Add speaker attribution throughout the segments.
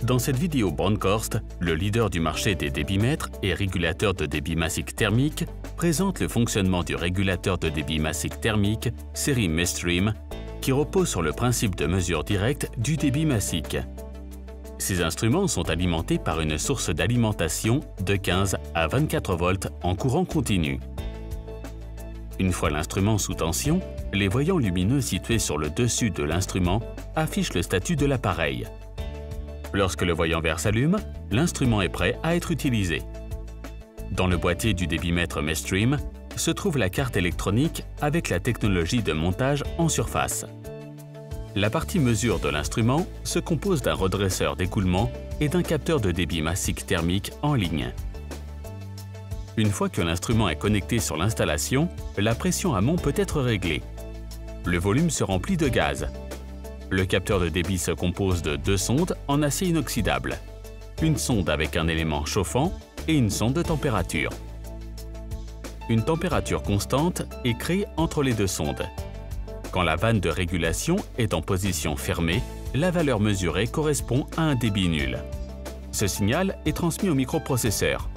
Speaker 1: Dans cette vidéo, Bronkhorst, le leader du marché des débitmètres et régulateurs de débit massique thermique, présente le fonctionnement du régulateur de débit massique thermique série Mestream, qui repose sur le principe de mesure directe du débit massique. Ces instruments sont alimentés par une source d'alimentation de 15 à 24 volts en courant continu. Une fois l'instrument sous tension, les voyants lumineux situés sur le dessus de l'instrument affichent le statut de l'appareil. Lorsque le voyant vert s'allume, l'instrument est prêt à être utilisé. Dans le boîtier du débitmètre Mestream se trouve la carte électronique avec la technologie de montage en surface. La partie mesure de l'instrument se compose d'un redresseur d'écoulement et d'un capteur de débit massique thermique en ligne. Une fois que l'instrument est connecté sur l'installation, la pression amont peut être réglée. Le volume se remplit de gaz. Le capteur de débit se compose de 2 sondes en acier inoxydable. Une sonde avec un élément chauffant et une sonde de température. Une température constante est créée entre les 2 sondes. Quand la vanne de régulation est en position fermée, la valeur mesurée correspond à un débit nul. Ce signal est transmis au microprocesseur.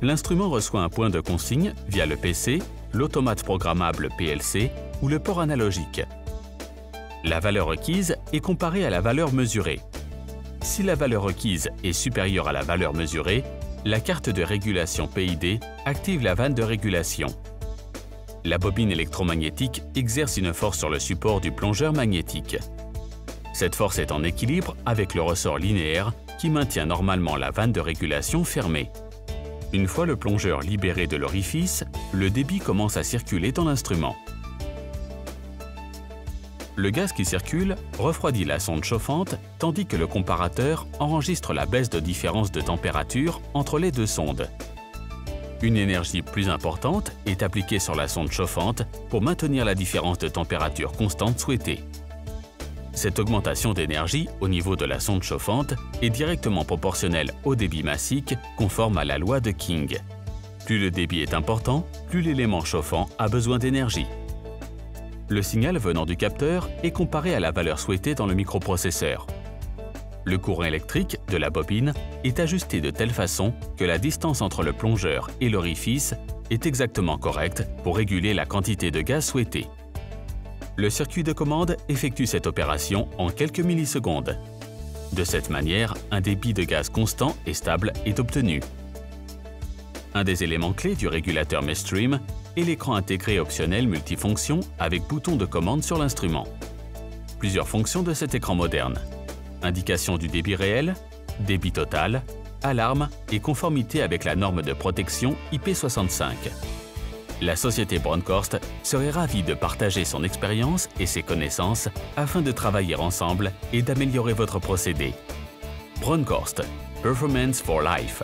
Speaker 1: L'instrument reçoit un point de consigne via le PC, l'automate programmable PLC ou le port analogique. La valeur requise est comparée à la valeur mesurée. Si la valeur requise est supérieure à la valeur mesurée, la carte de régulation PID active la vanne de régulation. La bobine électromagnétique exerce une force sur le support du plongeur magnétique. Cette force est en équilibre avec le ressort linéaire qui maintient normalement la vanne de régulation fermée. Une fois le plongeur libéré de l'orifice, le débit commence à circuler dans l'instrument. Le gaz qui circule refroidit la sonde chauffante tandis que le comparateur enregistre la baisse de différence de température entre les 2 sondes. Une énergie plus importante est appliquée sur la sonde chauffante pour maintenir la différence de température constante souhaitée. Cette augmentation d'énergie au niveau de la sonde chauffante est directement proportionnelle au débit massique conforme à la loi de King. Plus le débit est important, plus l'élément chauffant a besoin d'énergie. Le signal venant du capteur est comparé à la valeur souhaitée dans le microprocesseur. Le courant électrique de la bobine est ajusté de telle façon que la distance entre le plongeur et l'orifice est exactement correcte pour réguler la quantité de gaz souhaitée. Le circuit de commande effectue cette opération en quelques millisecondes. De cette manière, un débit de gaz constant et stable est obtenu. Un des éléments clés du régulateur Mestream est l'écran intégré optionnel multifonction avec bouton de commande sur l'instrument. Plusieurs fonctions de cet écran moderne. Indication du débit réel, débit total, alarme et conformité avec la norme de protection IP65. La société Bronkhorst serait ravie de partager son expérience et ses connaissances afin de travailler ensemble et d'améliorer votre procédé. Bronkhorst, Performance for Life.